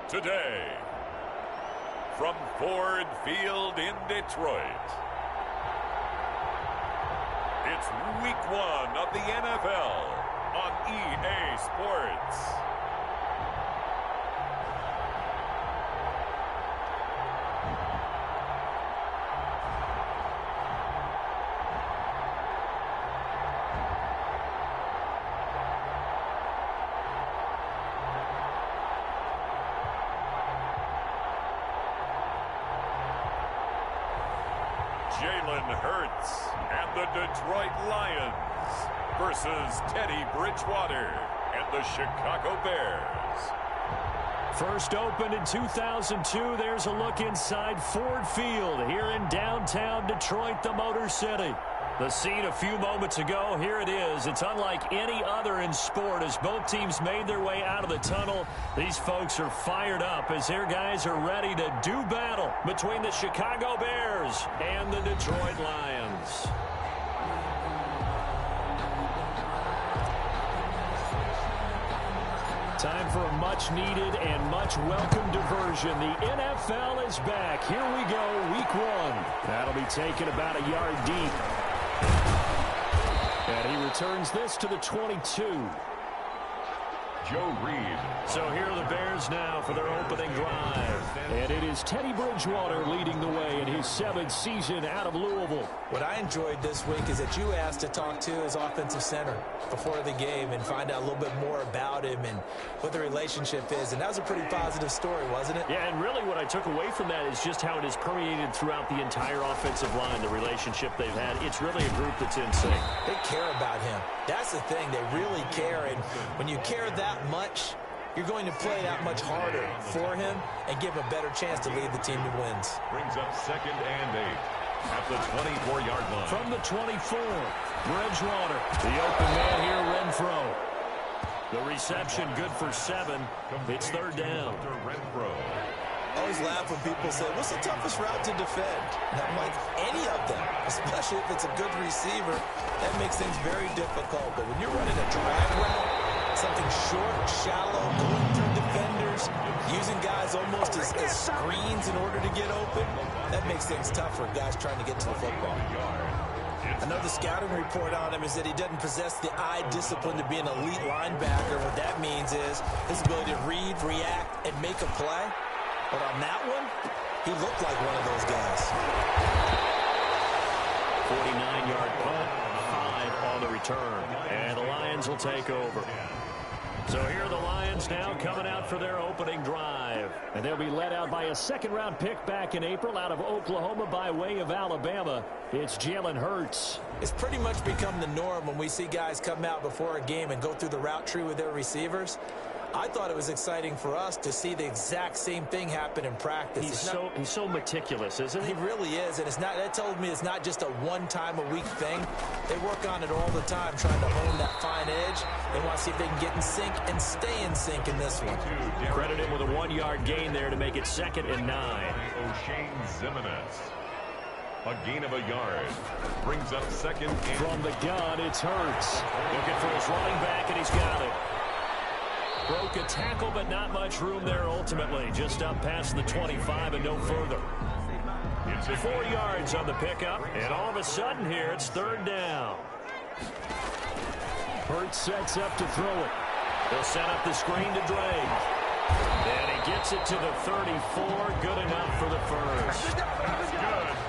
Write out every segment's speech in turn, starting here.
Today, from Ford Field in Detroit, it's Week 1 of the NFL on EA Sports. Jalen Hurts and the Detroit Lions versus Teddy Bridgewater and the Chicago Bears. First opened in 2002, there's a look inside Ford Field here in downtown Detroit, the Motor City. The scene a few moments ago, here it is. It's unlike any other in sport as both teams made their way out of the tunnel. These folks are fired up as their guys are ready to do battle between the Chicago Bears and the Detroit Lions. Time for a much-needed and much-welcome diversion. The NFL is back. Here we go, Week 1. That'll be taken about a yard deep. And he returns this to the 22. Joe Reed. So here are the Bears now for their opening drive. And it is Teddy Bridgewater leading the way in his 7th season out of Louisville. What I enjoyed this week is that you asked to talk to his offensive center before the game and find out a little bit more about him and what the relationship is. And that was a pretty positive story, wasn't it? Yeah, and really what I took away from that is just how it is permeated throughout the entire offensive line, the relationship they've had. It's really a group that's in sync. They care about him. That's the thing. They really care. And when you care that much, you're going to play that much harder for him and give him a better chance to lead the team to wins. Brings up 2nd and 8 at the 24-yard line. From the 24, Bridgewater. The open man here, Renfro. The reception good for 7. It's 3rd down. Renfro. I always laugh when people say, what's the toughest route to defend? And I'm like, any of them, especially if it's a good receiver, that makes things very difficult. But when you're running a drag route, something short, shallow, going through defenders, using guys almost as screens in order to get open, that makes things tough for guys trying to get to the football. Another scouting report on him is that he doesn't possess the eye discipline to be an elite linebacker. What that means is his ability to read, react, and make a play. But on that one, he looked like one of those guys. 49-yard punt, 5 on the return. And the Lions will take over. So here are the Lions now coming out for their opening drive. And they'll be led out by a second-round pick back in April out of Oklahoma by way of Alabama. It's Jalen Hurts. It's pretty much become the norm when we see guys come out before a game and go through the route tree with their receivers. I thought it was exciting for us to see the exact same thing happen in practice. He's so meticulous, isn't he? He really is, and that told me it's not just a one-time-a-week thing. They work on it all the time, trying to hone that fine edge. They want to see if they can get in sync and stay in sync in this one. Credit him with a 1-yard gain there to make it 2nd and 9. O'Shane Zimenez. A gain of a yard. Brings up 2nd and... From the gun, it's Hurts. Looking for his running back, and he's got it. Broke a tackle, but not much room there ultimately. Just up past the 25 and no further. 4 yards on the pickup, and all of a sudden here, it's 3rd down. Hurts sets up to throw it. They'll set up the screen to Drake. And he gets it to the 34. Good enough for the first.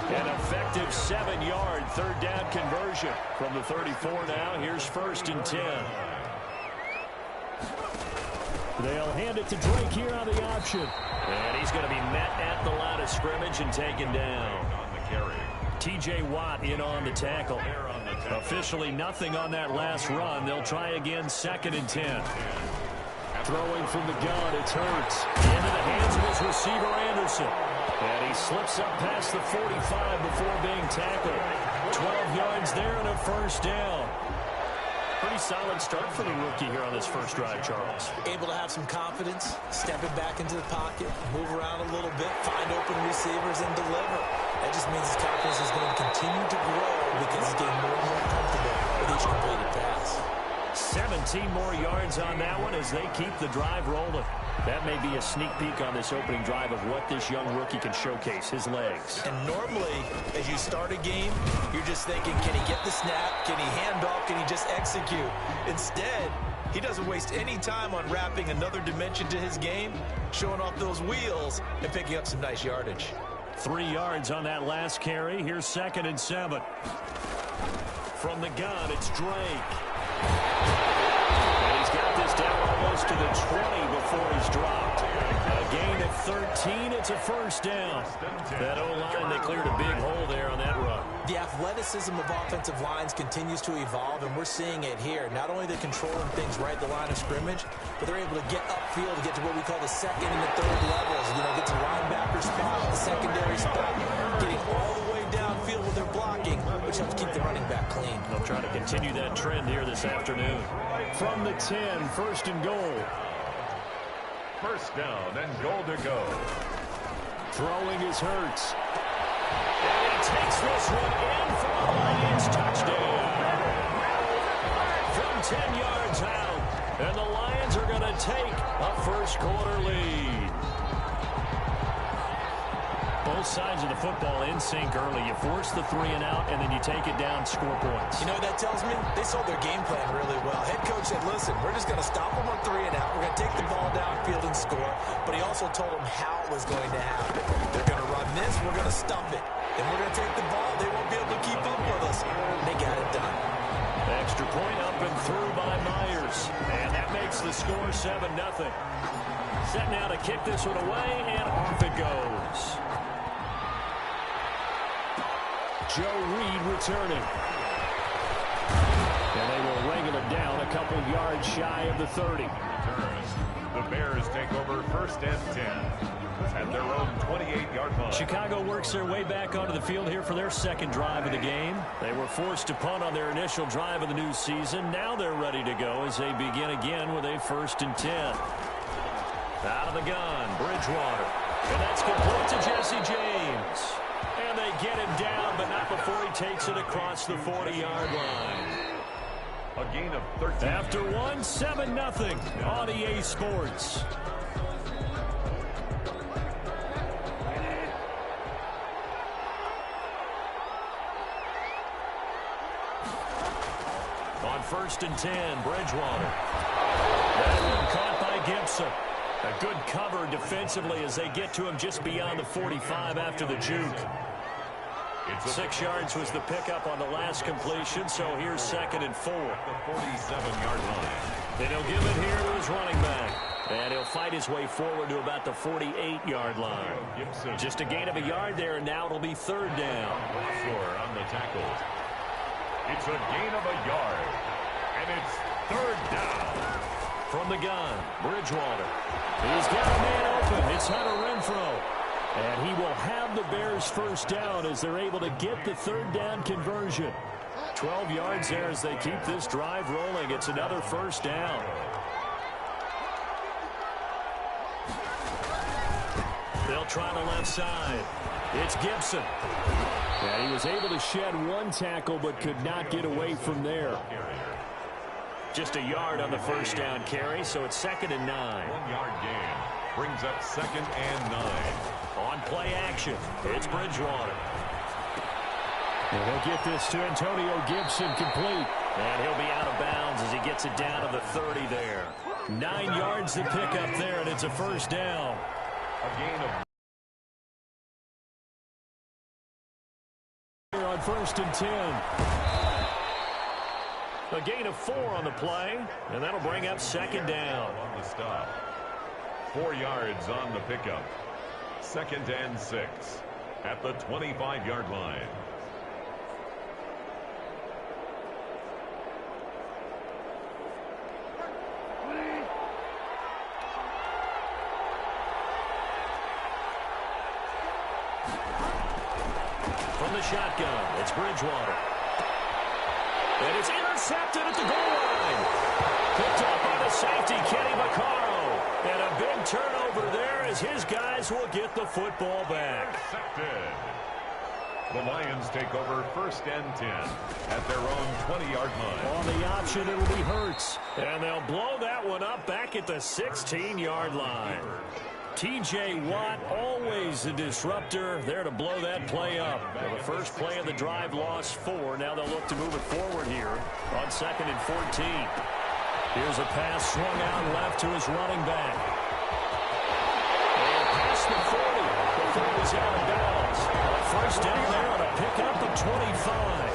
An effective 7-yard 3rd down conversion. From the 34 now, here's 1st and 10. They'll hand it to Drake here on the option. And he's going to be met at the line of scrimmage and taken down. On the carry. T.J. Watt in on the tackle. Officially nothing on that last run. They'll try again, 2nd and 10. Throwing from the gun, it's Hurts. Into the hands of his receiver, Anderson. And he slips up past the 45 before being tackled. 12 yards there and a 1st down. Pretty solid start for the rookie here on this first drive, Charles. Able to have some confidence, stepping back into the pocket, move around a little bit, find open receivers, and deliver. That just means his confidence is going to continue to grow because he's getting more and more comfortable with each completed pass. 17 more yards on that one as they keep the drive rolling. That may be a sneak peek on this opening drive of what this young rookie can showcase, his legs. And normally, as you start a game, you're just thinking, can he get the snap? Can he hand off? Can he just execute? Instead, he doesn't waste any time on wrapping another dimension to his game, showing off those wheels, and picking up some nice yardage. 3 yards on that last carry. Here's 2nd and 7. From the gun, it's Drake. And he's got this down almost to the 20 before he's dropped. A gain of 13. It's a first down. That O-line, they cleared a big hole there on that run. The athleticism of offensive lines continues to evolve, and we're seeing it here. Not only are they controlling things right at the line of scrimmage, but they're able to get upfield to get to what we call the second and the third levels. You know, get to linebacker spot, the secondary spot, getting all the way downfield with their blocking, which helps keep the running back clean. They'll try to continue that trend here this afternoon. From the 10, 1st and goal. First down and goal to go. Throwing is Hurts. And he takes this one in for a Lions touchdown. From 10 yards out. And the Lions are going to take a first-quarter lead. Both sides of the football in sync early. You force the 3 and out, and then you take it down, score points. You know what that tells me? They saw their game plan really well. Head coach said, listen, we're just going to stop them on 3 and out. We're going to take the ball downfield and score. But he also told them how it was going to happen. They're going to run this. We're going to stump it. Then we're going to take the ball. They won't be able to keep up with us. They got it done. Extra point up and through by Myers. And that makes the score 7-0. Set now to kick this one away, and off it goes. Joe Reed returning. And they will wrangle it down a couple yards shy of the 30. The Bears take over 1st and 10 at their own 28-yard line. Chicago works their way back onto the field here for their second drive of the game. They were forced to punt on their initial drive of the new season. Now they're ready to go as they begin again with a 1st and 10. Out of the gun, Bridgewater. And that's complete to Jesse James. And they get him down, but not before he takes it across the 40-yard line. A gain of 13. After 7-0 on EA Sports. On 1st and 10, Bridgewater. That one caught by Gibson. A good cover defensively as they get to him just beyond the 45 after the juke. 6 yards was the pickup on the last completion, so here's 2nd and 4. The 47-yard line. Then he'll give it here to his running back. And he'll fight his way forward to about the 48-yard line. Just a gain of a yard there, and now it'll be 3rd down. Score on the tackle. It's a gain of a yard, and it's 3rd down. From the gun, Bridgewater. He's got a man open. It's Hunter Renfrow. And he will have the Bears 1st down as they're able to get the 3rd down conversion. 12 yards there as they keep this drive rolling. It's another 1st down. They'll try the left side. It's Gibson. And he was able to shed 1 tackle but could not get away from there. Just a yard on the 1st down carry, so it's 2nd and 9. 1-yard gain brings up 2nd and 9. On play action, it's Bridgewater. And he'll get this to Antonio Gibson complete. And he'll be out of bounds as he gets it down to the 30 there. 9 yards to pick up there, and it's a 1st down. A gain of... Here on 1st and 10. A gain of 4 on the play, and that'll bring up 2nd down. On the stop. 4 yards on the pickup. 2nd and 6 at the 25-yard line. From the shotgun, it's Bridgewater. And it's intercepted at the goal line. Picked up by the safety, Kenny Vaccaro. And a big turnover there as his guys will get the football back. Intercepted. The Lions take over 1st and 10 at their own 20-yard line. On the option, it'll be Hurts. And they'll blow that one up back at the 16-yard line. T.J. Watt, always a disruptor, there to blow that play up. Well, the first play of the drive lost 4. Now they'll look to move it forward here on 2nd and 14. Here's a pass swung out left to his running back. And past the 40 before it was out of bounds. First down there on a pickup of 25.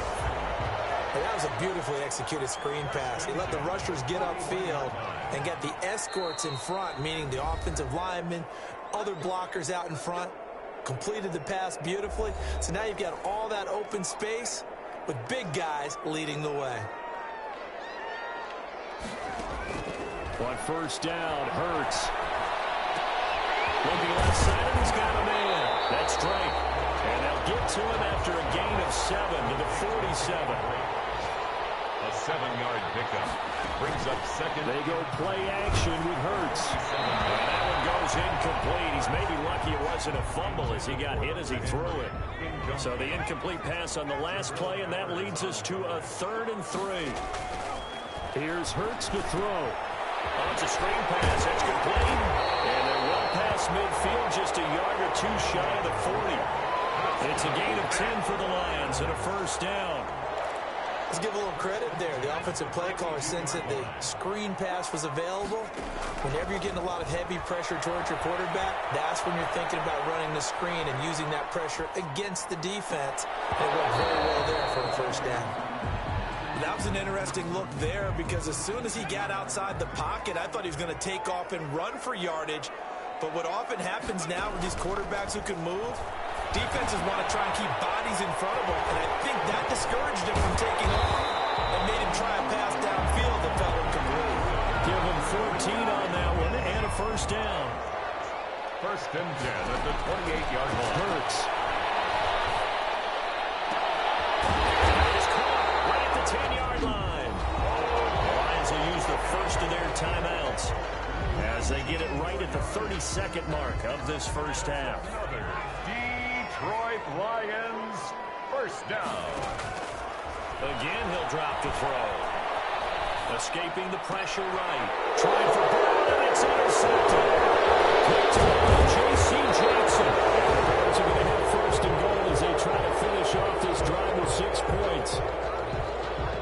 And that was a beautifully executed screen pass. He let the rushers get upfield and get the escorts in front, meaning the offensive linemen, other blockers out in front, completed the pass beautifully. So now you've got all that open space with big guys leading the way. On first down, Hurts. Looking left side, and he's got a man. That's Drake. And they'll get to him after a gain of 7 to the 47. A 7-yard pickup brings up 2nd. They go play action with Hurts. And that one goes incomplete. He's maybe lucky it wasn't a fumble as he got hit as he threw it. So the incomplete pass on the last play, and that leads us to a 3rd and 3. Here's Hurts to throw. Oh, it's a screen pass. That's complete. And they're well past midfield, just a yard or 2 shy of the 40. It's a gain of 10 for the Lions and a first down. Let's give a little credit there. The offensive play caller sensed that the screen pass was available. Whenever you're getting a lot of heavy pressure towards your quarterback, that's when you're thinking about running the screen and using that pressure against the defense. And it worked very well there for a first down. That was an interesting look there because as soon as he got outside the pocket, I thought he was going to take off and run for yardage. But what often happens now with these quarterbacks who can move, defenses want to try and keep bodies in front of them, and I think that discouraged him from taking off and made him try a pass downfield that fell incomplete. Give him 14 on that one and a first down. 1st and 10 at the 28-yard line. Hurts. He's caught right at the 10-yard line. The Lions will use the first of their timeouts as they get it right at the 32nd mark of this first half. Detroit Lions, first down. Again, he'll drop to throw. Escaping the pressure right. Trying for Brown, and it's intercepted. Picked by J.C. Jackson. The Bears are going to have first and goal as they try to finish off this drive with 6 points.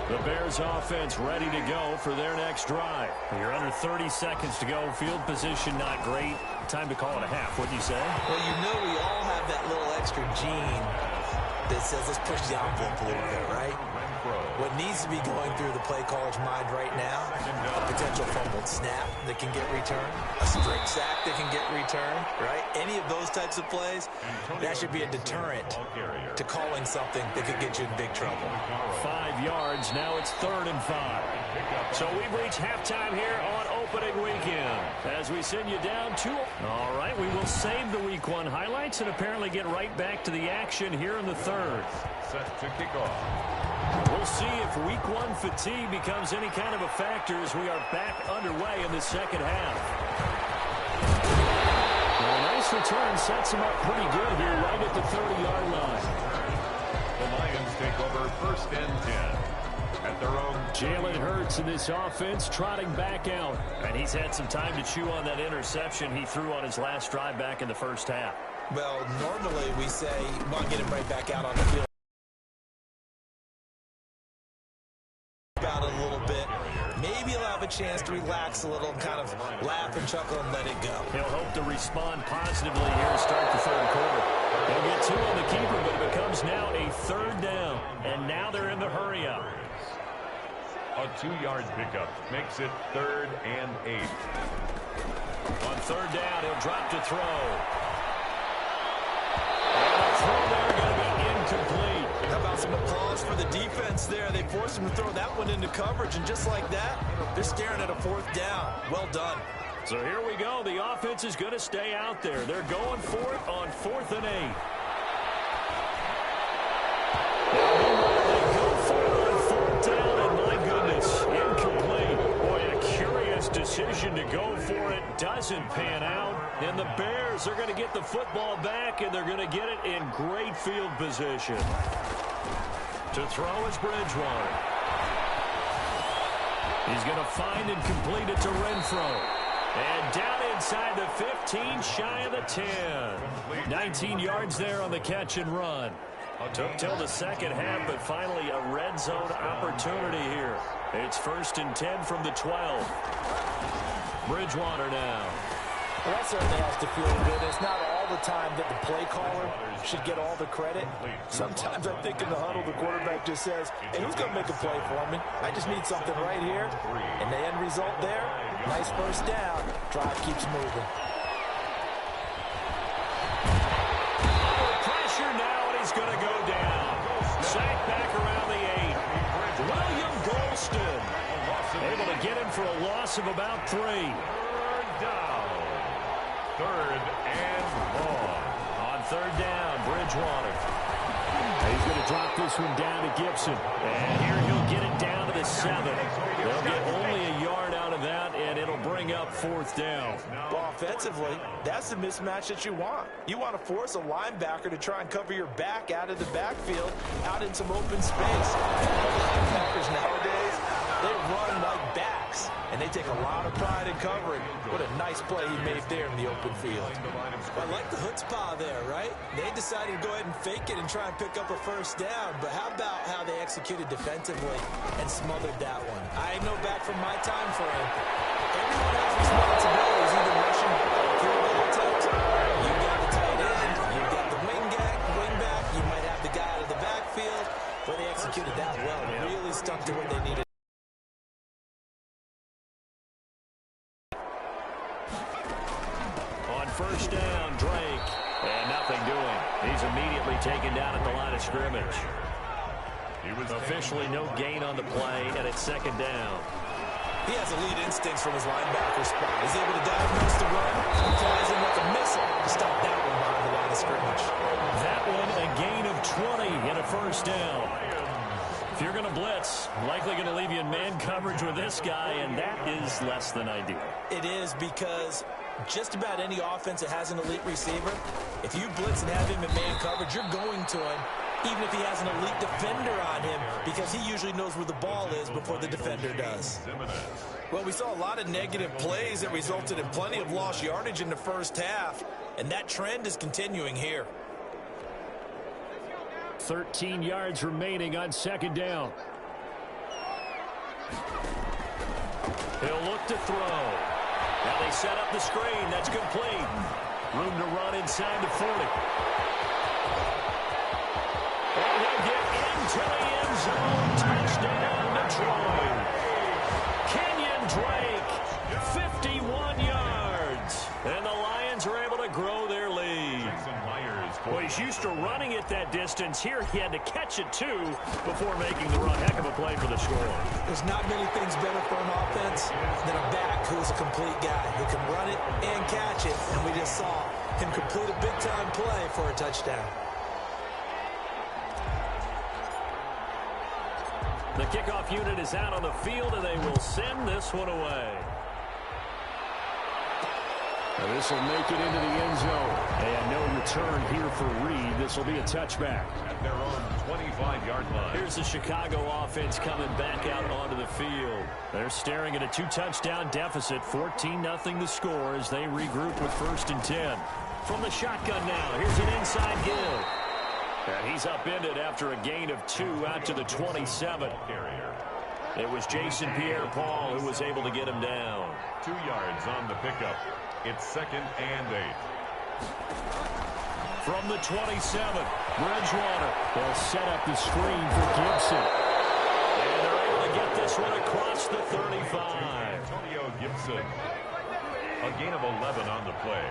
The Bears offense ready to go for their next drive. You're under 30 seconds to go. Field position not great. Time to call it a half. What do you say? Well, you know we all have that little extra gene that says let's push the envelope a little bit, right? What needs to be going through the play caller's mind right now, a potential fumbled snap that can get returned, a strip sack that can get returned, right? Any of those types of plays, that should be a deterrent to calling something that could get you in big trouble. 5 yards. Now it's 3rd and 5. So we've reached halftime here on opening weekend as we send you down 2. All right, we will save the Week 1 highlights and apparently get right back to the action here in the 3rd. Set to kick off. We'll see if Week 1 fatigue becomes any kind of a factor as we are back underway in the second half. Well, a nice return sets him up pretty good here right at the 30-yard line. The Lions take over 1st and 10 at their own. Jalen Hurts in this offense trotting back out. And he's had some time to chew on that interception he threw on his last drive back in the first half. Well, normally we say, well, get him right back out on the field. About a little bit. Maybe he'll have a chance to relax a little and kind of laugh and chuckle and let it go. He'll hope to respond positively here to start the 3rd quarter. They'll get 2 on the keeper, but it becomes now a 3rd down. And now they're in the hurry up. A 2-yard pickup makes it 3rd and 8. On 3rd down, he'll drop to throw. And the throw there going to be incomplete. How about some applause for the defense there? They forced him to throw that one into coverage, and just like that, they're staring at a 4th down. Well done. So here we go. The offense is going to stay out there. They're going for it on 4th and 8. They go for it on 4th down, and my goodness, incomplete. Boy, a curious decision to go for it. Doesn't pan out. And the Bears are going to get the football back, and they're going to get it in great field position. To throw is Bridgewater. He's going to find and complete it to Renfro. And down inside the 15, shy of the 10. 19 yards there on the catch and run. Took till the second half, but finally a red zone opportunity here. It's 1st and 10 from the 12. Bridgewater now. Well, that certainly has to feel good. It's not all the time that the play caller should get all the credit. Sometimes I think in the huddle, the quarterback just says, hey, who's going to make a play for me? I just need something right here. And the end result there, nice first down. Drive keeps moving. Pressure now, and he's going to go down. Sack back around the 8. William Golston able to get him for a loss of about 3. Down. 3rd and long. On 3rd down, Bridgewater. He's going to drop this one down to Gibson. And here he'll get it down to the 7. They'll get only a yard out of that, and it'll bring up 4th down. Well, offensively, that's the mismatch that you want. You want to force a linebacker to try and cover your back out of the backfield, out in some open space. Linebackers nowadays, they run like backs, and they take a lot of pride in covering. What a nice play he made there in the open field. I like the chutzpah there, right? They decided to go ahead and fake it and try and pick up a first down, but how about how they executed defensively and smothered that one? I know back from my time frame, everyone has responsibilities, even rushing field goal attempts. You got the tight end, you got the wing back, you might have the guy out of the backfield, but they executed that well. Really stuck to what they needed. First down, Drake. And nothing doing. He's immediately taken down at the line of scrimmage. Officially no gain on the play, and it's 2nd down. He has elite instincts from his linebacker spot. He's able to diagnose the run. He flies in like a missile to stop that one behind the line of scrimmage. That one, a gain of 20 and a first down. If you're going to blitz, likely going to leave you in man coverage with this guy, and that is less than ideal. It is, because just about any offense that has an elite receiver, if you blitz and have him in man coverage, you're going to him, even if he has an elite defender on him, because he usually knows where the ball is before the defender does. Well, we saw a lot of negative plays that resulted in plenty of lost yardage in the first half, and that trend is continuing here. 13 yards remaining on 2nd down. He'll look to throw. Now they set up the screen. That's complete. Room to run inside the 40. And he'll get into the end zone. Touchdown, Detroit. Kenyon Drake, 51 yards. And the Lions are able to grow their lead. Well, he's used to running it that distance. Here he had to catch it, too, before making the run. Heck of a play for the score. There's not many things better for an offense than a back who's a complete guy who can run it and catch it. And we just saw him complete a big-time play for a touchdown. The kickoff unit is out on the field, and they will send this one away. Now this will make it into the end zone. And no return here for Reed. This will be a touchback. At their own 25-yard line. Here's the Chicago offense coming back out onto the field. They're staring at a 2-touchdown deficit. 14-0 the score as they regroup with 1st and 10. From the shotgun now, here's an inside give. And he's upended after a gain of 2 out to the 27. It was Jason Pierre-Paul who was able to get him down. 2 yards on the pickup. It's 2nd and 8. From the 27, Bridgewater. They'll set up the screen for Gibson. And they're able to get this one across the 35. Antonio Gibson. A gain of 11 on the play.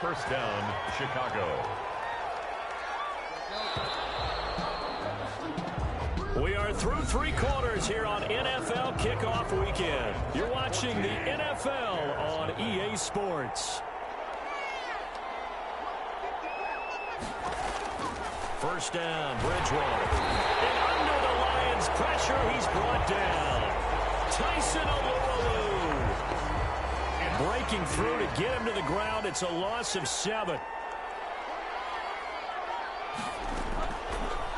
First down, Chicago. We are through 3 quarters here on NFL Kickoff Weekend. You're watching the NFL on EA Sports. First down, Bridgewater. And under the Lions' pressure, he's brought down. Tyson Alualu. Breaking through to get him to the ground. It's a loss of 7.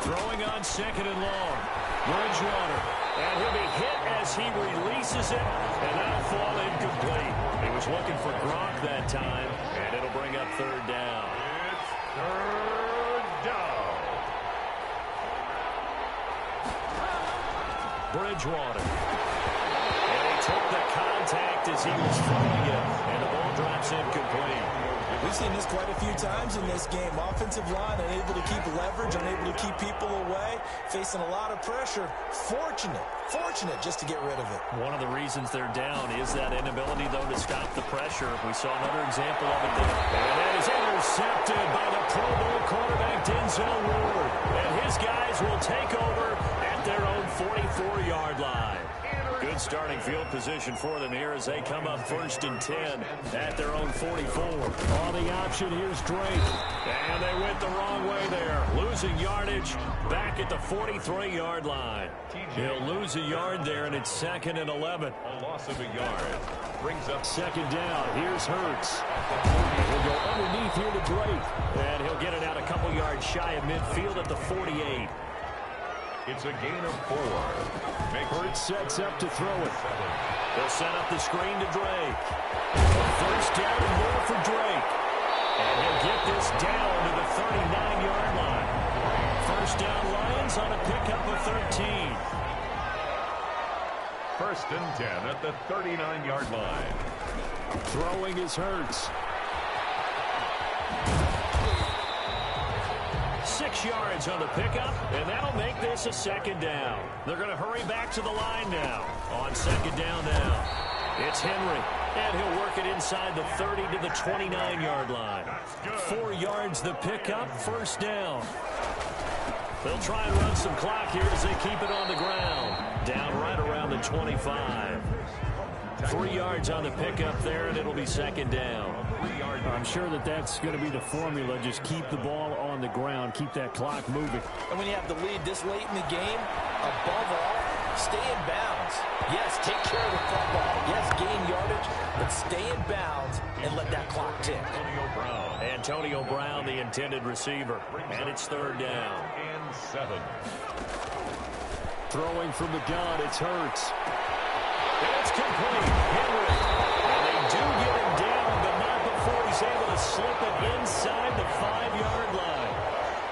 Throwing on 2nd and long. Bridgewater. And he'll be hit as he releases it. And that'll fall incomplete. He was looking for Gronk that time. And it'll bring up 3rd down. It's 3rd down. Bridgewater. And he took the contact as he was throwing it. And the ball drops incomplete. We've seen this quite a few times in this game. Offensive line unable to keep leverage, unable to keep people away, facing a lot of pressure. Fortunate just to get rid of it. One of the reasons they're down is that inability, though, to stop the pressure. We saw another example of it there. And that is intercepted by the Pro Bowl quarterback, Denzel Ward. And his guys will take over at their own 44-yard line. Good starting field position for them here as they come up 1st and 10 at their own 44. On the option, here's Drake. And they went the wrong way there. Losing yardage back at the 43-yard line. He'll lose a yard there, and it's 2nd and 11. A loss of a yard. Brings up 2nd down. Here's Hurts. He'll go underneath here to Drake. And he'll get it out a couple yards shy of midfield at the 48. It's a gain of 4. Hurts sets up to throw it. They'll set up the screen to Drake. 1st down and more for Drake. And he'll get this down to the 39-yard line. 1st down Lions on a pickup of 13. 1st and 10 at the 39-yard line. Throwing is Hurts. 6 yards on the pickup, and that'll make this a 2nd down. They're going to hurry back to the line now. On 2nd down now, it's Henry, and he'll work it inside the 30 to the 29-yard line. 4 yards the pickup, 1st down. They'll try and run some clock here as they keep it on the ground. Down right around the 25. 3 yards on the pickup there, and it'll be 2nd down. I'm sure that's going to be the formula. Just keep the ball on the ground. Keep that clock moving. And when you have the lead this late in the game, above all, stay in bounds. Yes, take care of the football. Yes, gain yardage, but stay in bounds and let that clock tick. Antonio Brown, the intended receiver. And it's 3rd down. And 7. Throwing from the gun, it's Hurts. It's complete. Henry. And they do get him down, but not before he's able to slip it inside the 5-yard line.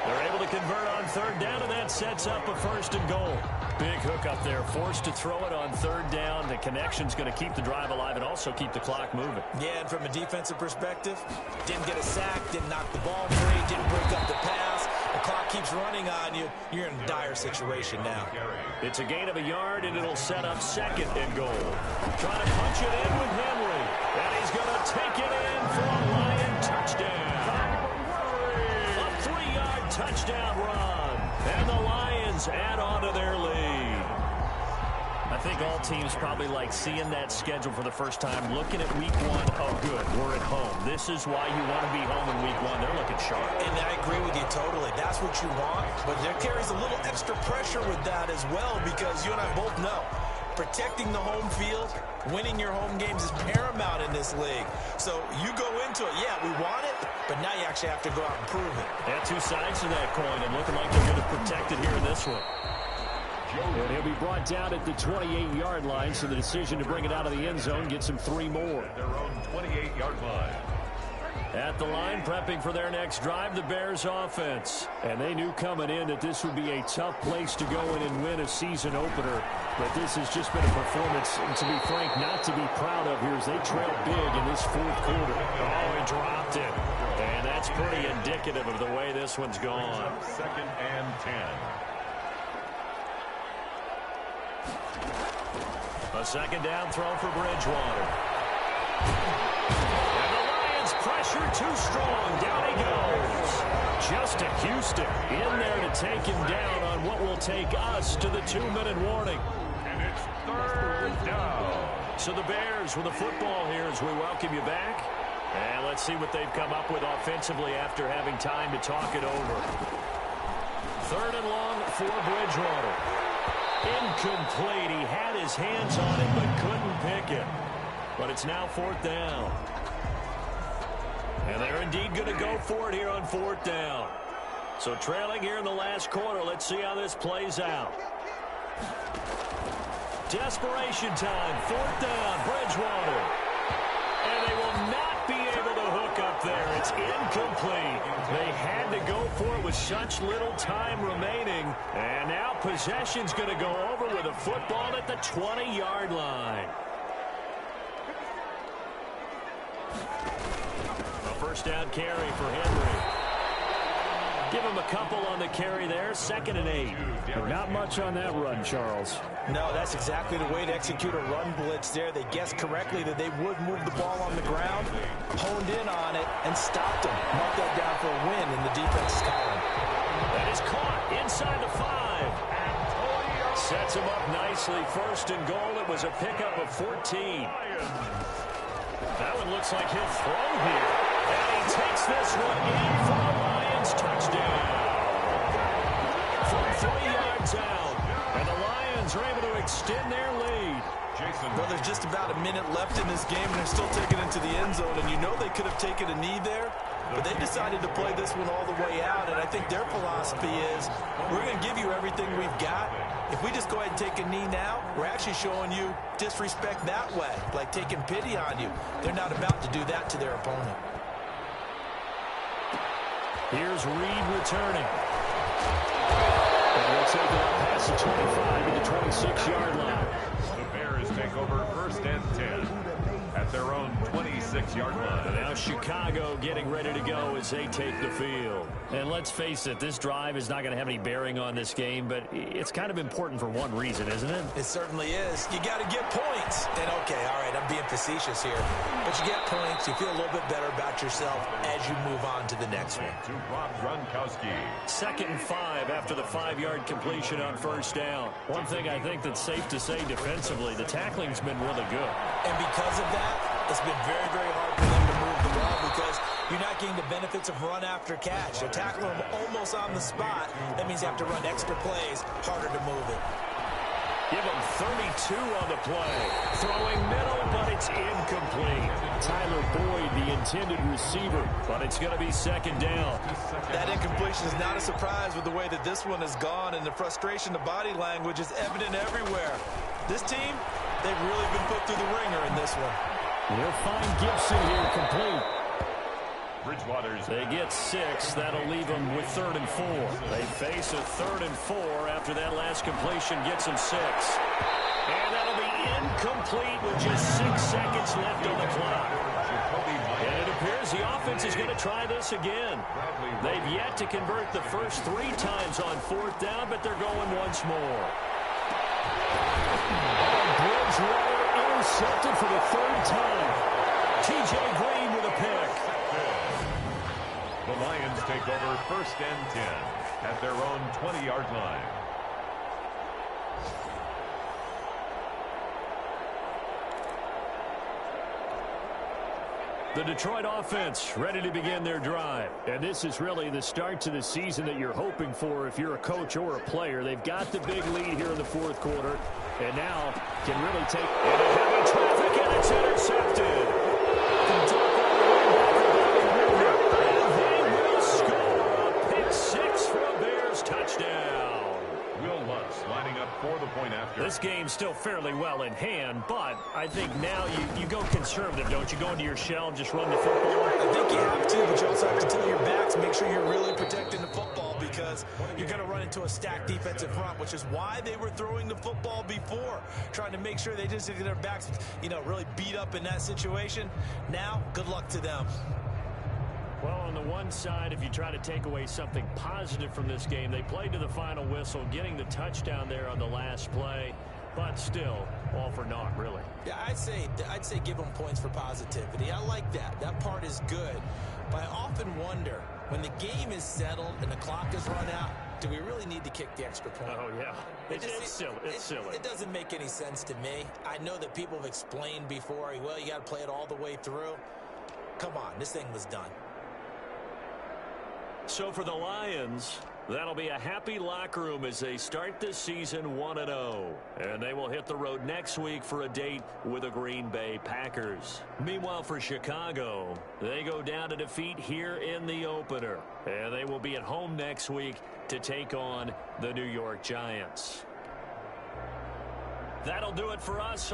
They're able to convert on 3rd down, and that sets up a 1st and goal. Big hook up there, forced to throw it on 3rd down. The connection's going to keep the drive alive and also keep the clock moving. Yeah, and from a defensive perspective, didn't get a sack, didn't knock the ball free, didn't break up the pass. The clock keeps running on you. You're in a dire situation now. It's a gain of a yard, and it'll set up 2nd and goal. Trying to punch it in with Henry. And he's going to take it in for a Lion touchdown. A 3-yard touchdown run. And the Lions add on to their lead. I think all teams probably like seeing that schedule for the first time, looking at week 1. Oh, good, we're at home. This is why you want to be home in week 1. They're looking sharp. And I agree with you totally. That's what you want. But there carries a little extra pressure with that as well, because you and I both know protecting the home field, winning your home games is paramount in this league. So you go into it, yeah, we want it, but now you actually have to go out and prove it. Yeah, 2 sides to that coin, and looking like they're going to protect it here in this one. And he'll be brought down at the 28-yard line, so the decision to bring it out of the end zone gets him 3 more. Their own 28-yard line. At the line, prepping for their next drive, the Bears offense. And they knew coming in that this would be a tough place to go in and win a season opener. But this has just been a performance, and to be frank, not to be proud of here as they trail big in this 4th quarter. Oh, he dropped it. And that's pretty indicative of the way this one's gone. 2nd and 10. A 2nd down throw for Bridgewater. And the Lions pressure too strong. Down he goes. Justin Houston in there to take him down on what will take us to the 2-minute warning. And it's 3rd down. So the Bears with the football here as we welcome you back. And let's see what they've come up with offensively after having time to talk it over. 3rd and long for Bridgewater. Incomplete. He had his hands on it but couldn't pick it. But it's now 4th down. And they're indeed going to go for it here on 4th down. So trailing here in the last quarter. Let's see how this plays out. Desperation time. 4th down. Bridgewater. And they will not be able to hook up there. It's incomplete. They had to go for it with such little time remaining. And now possession's going to go over with a football at the 20-yard line. A first down carry for Henry. Give him a couple on the carry there. 2nd and 8. But not much on that run, Charles. No, that's exactly the way to execute a run blitz there. They guessed correctly that they would move the ball on the ground, honed in on it, and stopped them. Marked that down for a win in the defense's column. That is caught inside the 5. Sets him up nicely. 1st and goal. It was a pickup of 14. That one looks like he'll throw here. And he takes this one in for the Lions touchdown. From 3 yards out. And the Lions are able to extend their lead. Well, there's just about a minute left in this game, and they're still taking it into the end zone. And you know they could have taken a knee there, but they decided to play this one all the way out. And I think their philosophy is, we're going to give you everything we've got. If we just go ahead and take a knee now, we're actually showing you disrespect that way, like taking pity on you. They're not about to do that to their opponent. Here's Reed returning. And they'll take it up past the 25 to the 26-yard line. The Bears take over 1st and 10 at their own 26-yard line. And now Chicago getting ready to go as they take the field. And let's face it, this drive is not going to have any bearing on this game, but it's kind of important for one reason, isn't it? It certainly is. You got to get points. And okay, all right, I'm being facetious here. But you get points, you feel a little bit better about yourself as you move on to the next one. To Rob Gronkowski. 2nd and 5 after the 5-yard completion on 1st down. One thing I think that's safe to say defensively, the tackling's been really good. And because of that, it's been very, very hard for them to move the ball because you're not getting the benefits of run after catch. They're tackling them almost on the spot. That means you have to run extra plays, harder to move it. Give him 32 on the play. Throwing middle, but it's incomplete. Tyler Boyd, the intended receiver, but it's going to be 2nd down. That incompletion is not a surprise with the way that this one has gone, and the frustration, the body language is evident everywhere. This team, they've really been put through the ringer in this one. They'll find Gibson here complete. Bridgewater's. They get 6. That'll leave them with 3rd and 4. They face a 3rd and 4 after that last completion gets them 6. And that'll be incomplete with just 6 seconds left on the clock. And it appears the offense is going to try this again. They've yet to convert the first 3 times on 4th down, but they're going once more. Bridgewater intercepted for the 3rd time. T.J. Green with a pick. The Lions take over 1st and 10 at their own 20-yard line. The Detroit offense ready to begin their drive. And this is really the start to the season that you're hoping for if you're a coach or a player. They've got the big lead here in the 4th quarter, and now can really take into heavy traffic, and it's intercepted. And they will score a pick 6 for a Bears touchdown. Will Lutz lining up for the point after. This game's still fairly well in hand, but I think now you go conservative, don't you? Go into your shell and just run the football. I think you have to, but you also have to tell your backs, make sure you're really protecting the football because you're going to run into a stacked defensive front, which is why they were throwing the football before, trying to make sure they just get their backs, really beat up in that situation. Now, good luck to them. Well, on the one side, if you try to take away something positive from this game, they played to the final whistle, getting the touchdown there on the last play, but still, all for naught, really. Yeah, I'd say give them points for positivity. I like that. That part is good. But I often wonder, when the game is settled and the clock is run out, do we really need to kick the extra point? Oh, yeah. It's silly. It's silly. It doesn't make any sense to me. I know that people have explained before, well, you got to play it all the way through. Come on, this thing was done. So for the Lions, That'll be a happy locker room as they start this season 1-0. And they will hit the road next week for a date with the Green Bay Packers. Meanwhile, for Chicago, they go down to defeat here in the opener. And they will be at home next week to take on the New York Giants. That'll do it for us.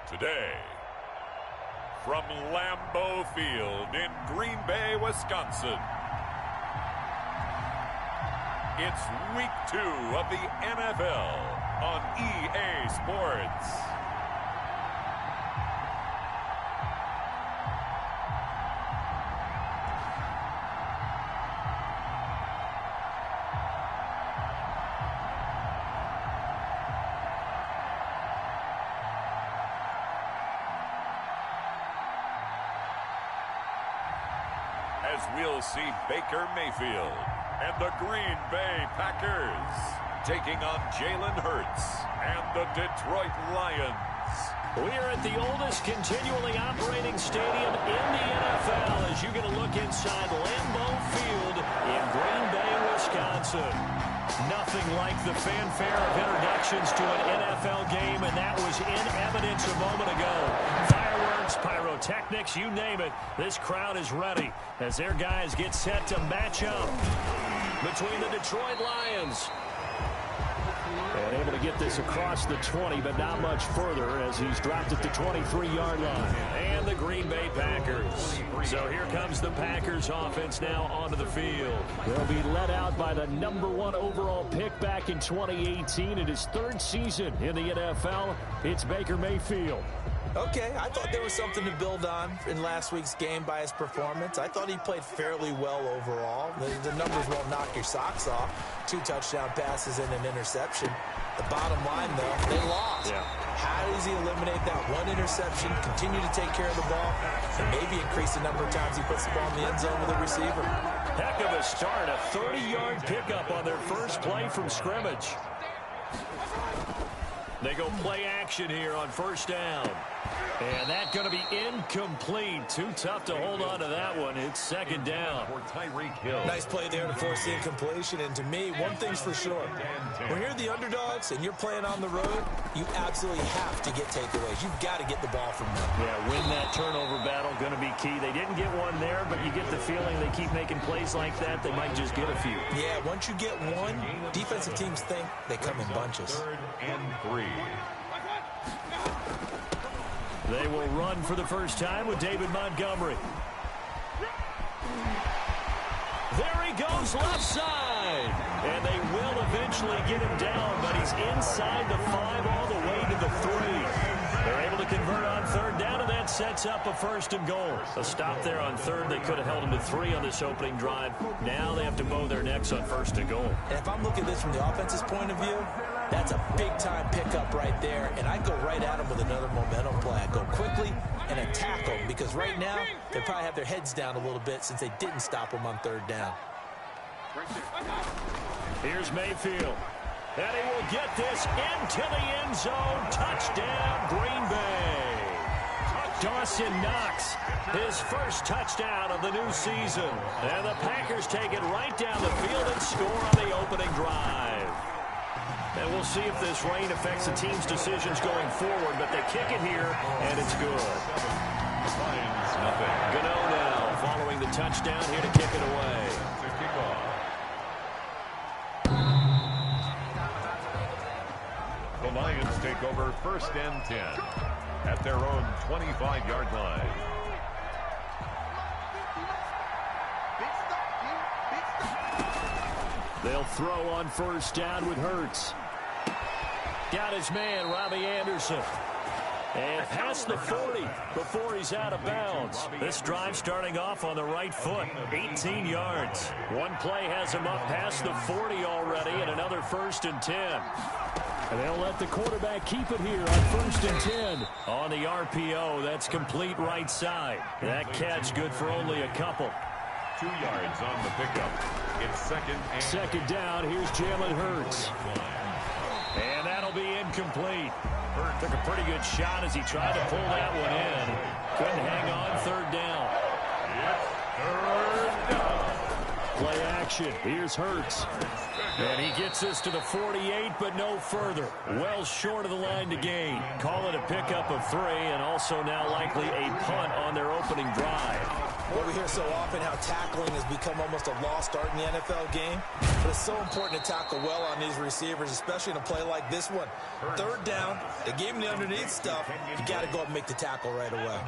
Today, from Lambeau Field in Green Bay, Wisconsin, it's Week 2 of the NFL on EA Sports. As we'll see Baker Mayfield and the Green Bay Packers taking on Jalen Hurts and the Detroit Lions. We are at the oldest continually operating stadium in the NFL as you get a look inside Lambeau Field in Green Bay, Wisconsin. Nothing like the fanfare of introductions to an NFL game, and that was in evidence a moment ago. Fireworks, pyrotechnics, you name it. This crowd is ready as their guys get set to match up between the Detroit Lions. And able to get this across the 20, but not much further as he's dropped at the 23-yard line. And the Green Bay Packers. So here comes the Packers offense now onto the field. They'll be led out by the #1 overall pick back in 2018 in his third season in the NFL. It's Baker Mayfield. Okay, I thought there was something to build on in last week's game by his performance. I thought he played fairly well overall. The numbers won't knock your socks off. 2 touchdown passes and an interception. The bottom line, though, they lost. Yeah. How does he eliminate that one interception, continue to take care of the ball, and maybe increase the number of times he puts the ball in the end zone with a receiver? Heck of a start, a 30-yard pickup on their first play from scrimmage. They go play action here on first down. And that's going to be incomplete. Too tough to hold on to that one. It's second down. Nice play there to force the incompletion. And to me, one thing's for sure. When you're the underdogs and you're playing on the road, you absolutely have to get takeaways. You've got to get the ball from them. Yeah, win that turnover battle, going to be key. They didn't get one there, but you get the feeling they keep making plays like that, they might just get a few. Yeah, once you get one, defensive teams think they come in bunches. 3rd and 3. They will run for the first time with David Montgomery. There he goes left side. And they will eventually get him down, but he's inside the 5 all the way to the 3. They're able to convert on third down, and that sets up a 1st and goal. A stop there on third. They could have held him to 3 on this opening drive. Now they have to mow their necks on 1st and goal. And if I'm looking at this from the offense's point of view, that's a big-time pickup right there, and I go right at him with another momentum play. I go quickly and attack them, because right now they probably have their heads down a little bit since they didn't stop him on third down. Here's Mayfield. And he will get this into the end zone. Touchdown, Green Bay. Dawson Knox, his first touchdown of the new season. And the Packers take it right down the field and score on the opening drive. And we'll see if this rain affects the team's decisions going forward, but they kick it here, and it's good. Gano now following the touchdown here to kick it away. The Lions take over 1st and 10 at their own 25-yard line. They'll throw on 1st down with Hurts. Got his man, Robbie Anderson. And past the 40 before he's out of bounds. This drive starting off on the right foot. 18 yards. One play has him up past the 40 already, and another 1st and 10. And they'll let the quarterback keep it here on 1st and 10. On the RPO, that's complete right side. That catch good for only a couple. 2 yards on the pickup. It's second down. Here's Jalen Hurts. And that'll be incomplete. Hurts took a pretty good shot as he tried to pull that one in. Couldn't hang on. 3rd down. It's 3rd down. Play action. Here's Hurts. And he gets us to the 48, but no further. Well short of the line to gain. Call it a pickup of 3, and also now likely a punt on their opening drive. Well, we hear so often how tackling has become almost a lost art in the NFL game, but it's so important to tackle well on these receivers, especially in a play like this one. 3rd down, they gave him the underneath stuff. You got to go up and make the tackle right away.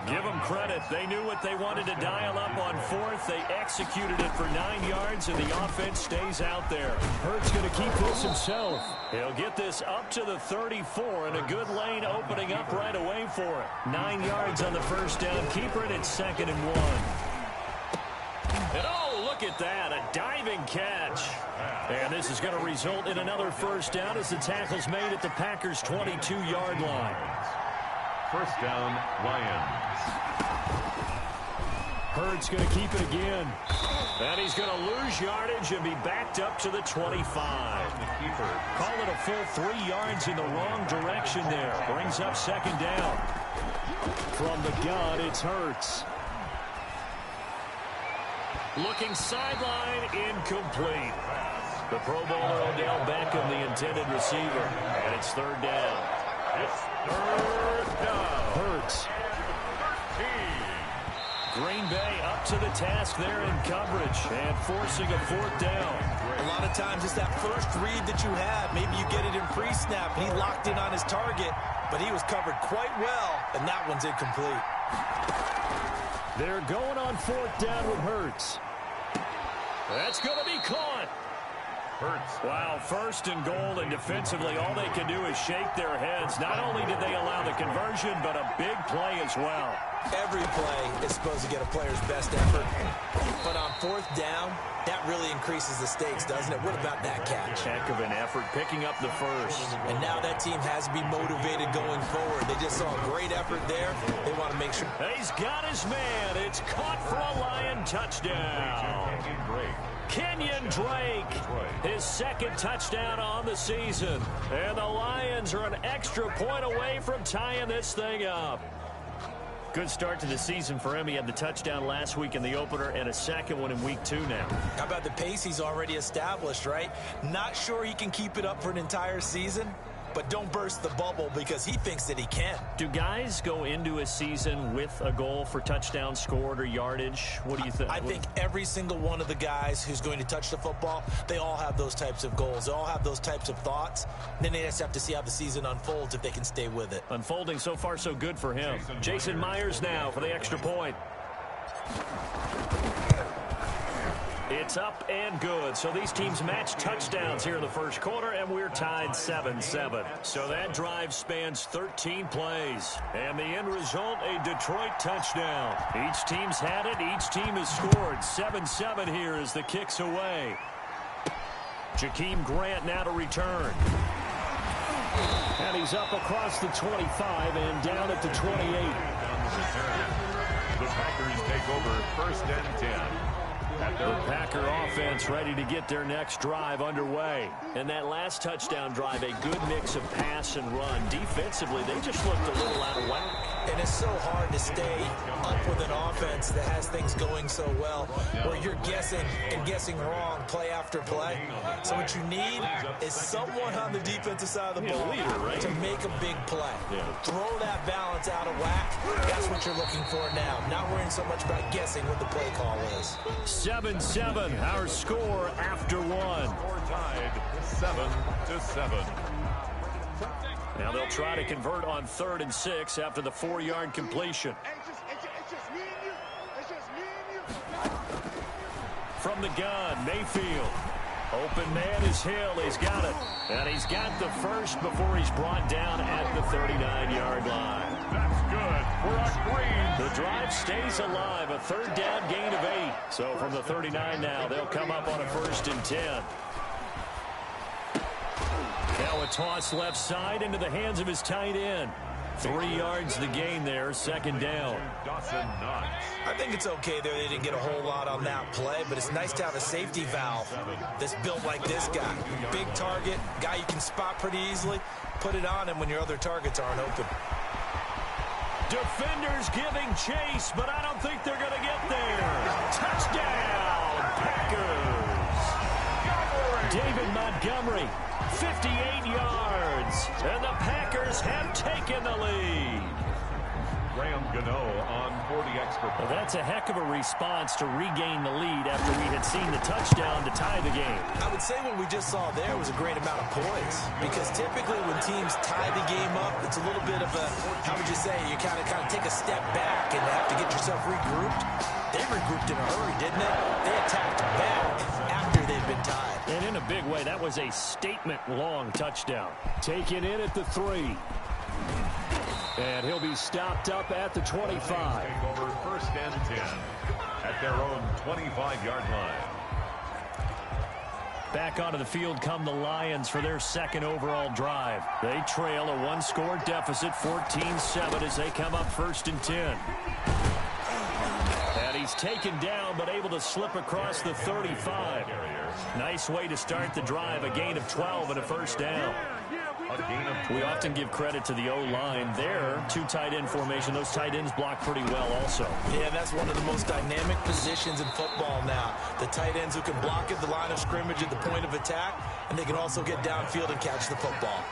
Give them credit. They knew what they wanted to dial up on 4th. They executed it for 9 yards, and the offense stays out there. Hurts going to keep this himself. He'll get this up to the 34, and a good lane opening up right away for it. 9 yards on the 1st down. Keeper, and it's 2nd and 1. And oh, look at that, a diving catch. And this is going to result in another 1st down as the tackle's made at the Packers' 22-yard line. 1st down, Lions. Hurts going to keep it again. And he's going to lose yardage and be backed up to the 25. Call it a full 3 yards in the wrong direction there. Brings up 2nd down. From the gun, it's Hurts. Looking sideline, incomplete. The Pro Bowler Odell Beckham, the intended receiver. And it's 3rd down. It's 3rd down. Hurts. Green Bay up to the task there in coverage and forcing a 4th down. A lot of times it's that first read that you have. Maybe you get it in pre-snap. He locked in on his target, but he was covered quite well, and that one's incomplete. They're going on 4th down with Hurts. That's going to be caught. Hurts. Wow, 1st and goal, and defensively all they can do is shake their heads. Not only did they allow the conversion, but a big play as well. Every play is supposed to get a player's best effort, but on 4th down, that really increases the stakes, doesn't it? What about that catch? Heck of an effort, picking up the 1st. And now that team has to be motivated going forward. They just saw a great effort there. They want to make sure. He's got his man. It's caught for a Lion touchdown. Kenyon Drake, his 2nd touchdown on the season. And the Lions are an extra point away from tying this thing up. Good start to the season for him. He had the touchdown last week in the opener and a 2nd one in week 2 now. How about the pace he's already established, right? Not sure he can keep it up for an entire season, but don't burst the bubble because he thinks that he can. Do guys go into a season with a goal for touchdown scored or yardage? What do you think? I think every single one of the guys who's going to touch the football, they all have those types of goals. They all have those types of thoughts. Then they just have to see how the season unfolds if they can stay with it. Unfolding so far so good for him. Jason Myers now for the extra point. It's up and good. So these teams match touchdowns here in the first quarter, and we're tied 7-7. So that drive spans 13 plays. And the end result, a Detroit touchdown. Each team's had it. Each team has scored. 7-7 here as the kick's away. Jakeem Grant now to return. And he's up across the 25 and down at the 28. The Packers take over first and 10. The Packer offense ready to get their next drive underway. And that last touchdown drive, a good mix of pass and run. Defensively, they just looked a little out of whack. And it's so hard to stay up with an offense that has things going so well, where you're guessing and guessing wrong play after play. So what you need is someone on the defensive side of the ball to make a big play. Throw that balance out of whack. That's what you're looking for now. Not worrying so much about guessing what the play call is. 7-7, our score after one. We're tied 7-7. Now they'll try to convert on 3rd and 6 after the 4-yard completion. From the gun, Mayfield. Open man is Hill. He's got it. And he's got the first before he's brought down at the 39-yard line. That's good. We're on green. The drive stays alive. A 3rd down gain of 8. So from the 39 now, they'll come up on a 1st and 10. Now a toss left side into the hands of his tight end. 3 yards the gain there, 2nd down. I think it's okay there. They didn't get a whole lot on that play, but it's nice to have a safety valve that's built like this guy. Big target, guy you can spot pretty easily. Put it on him when your other targets aren't open. Defenders giving chase, but I don't think they're going to get there. Touchdown, Packers. David Montgomery, 58 yards, and the Packers have taken the lead. Graham Gano on 40 extra points. Well, that's a heck of a response to regain the lead after we had seen the touchdown to tie the game. I would say what we just saw there was a great amount of poise, because typically when teams tie the game up, it's a little bit of a, how would you say, you kind of take a step back and have to get yourself regrouped. They regrouped in a hurry, didn't they? They attacked back after they'd been tied. And in a big way, that was a statement-long touchdown. Taken in at the 3. And he'll be stopped up at the 25. Take over 1st and 10 at their own 25-yard line. Back onto the field come the Lions for their 2nd overall drive. They trail a 1-score deficit, 14-7, as they come up 1st and 10. And he's taken down, but able to slip across the 35. Nice way to start the drive, a gain of 12 and a 1st down. We often give credit to the O-line. Their 2 tight end formation, those tight ends block pretty well also. Yeah, that's one of the most dynamic positions in football now. The tight ends who can block at the line of scrimmage at the point of attack, and they can also get downfield and catch the football.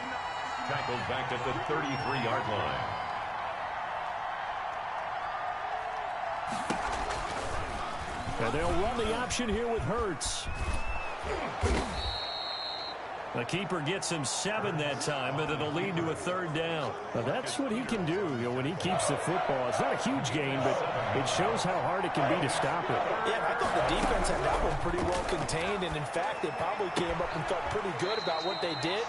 Tackled back at the 33-yard line. And they'll run the option here with Hurts. The keeper gets him 7 that time, but it'll lead to a 3rd down. Well, that's what he can do, when he keeps the football. It's not a huge gain, but it shows how hard it can be to stop it. Yeah, I thought the defense had that one pretty well contained, and in fact, they probably came up and felt pretty good about what they did.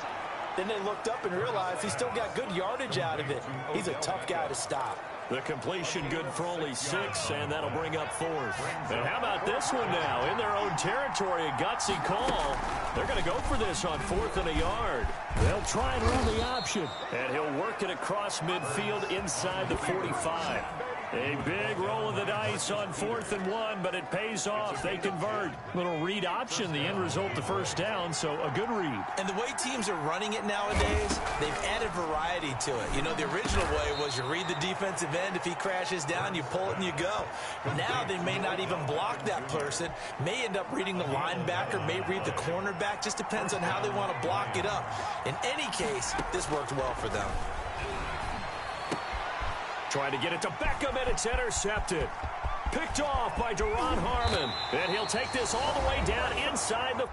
Then they looked up and realized he still got good yardage out of it. He's a tough guy to stop. The completion good for only 6, and that'll bring up 4th. And how about this one now? In their own territory, a gutsy call. They're going to go for this on 4th and a yard. They'll try and run the option. And he'll work it across midfield inside the 45. A big roll of the dice on 4th and 1, but it pays off. They convert. Little read option, the end result, the first down, so a good read. And the way teams are running it nowadays, they've added variety to it. You know, the original way was you read the defensive end. If he crashes down, you pull it and you go. Now they may not even block that person, may end up reading the linebacker, may read the cornerback. Just depends on how they want to block it up. In any case, this worked well for them. Trying to get it to Beckham, and it's intercepted. Picked off by Deron Harmon. And he'll take this all the way down inside the...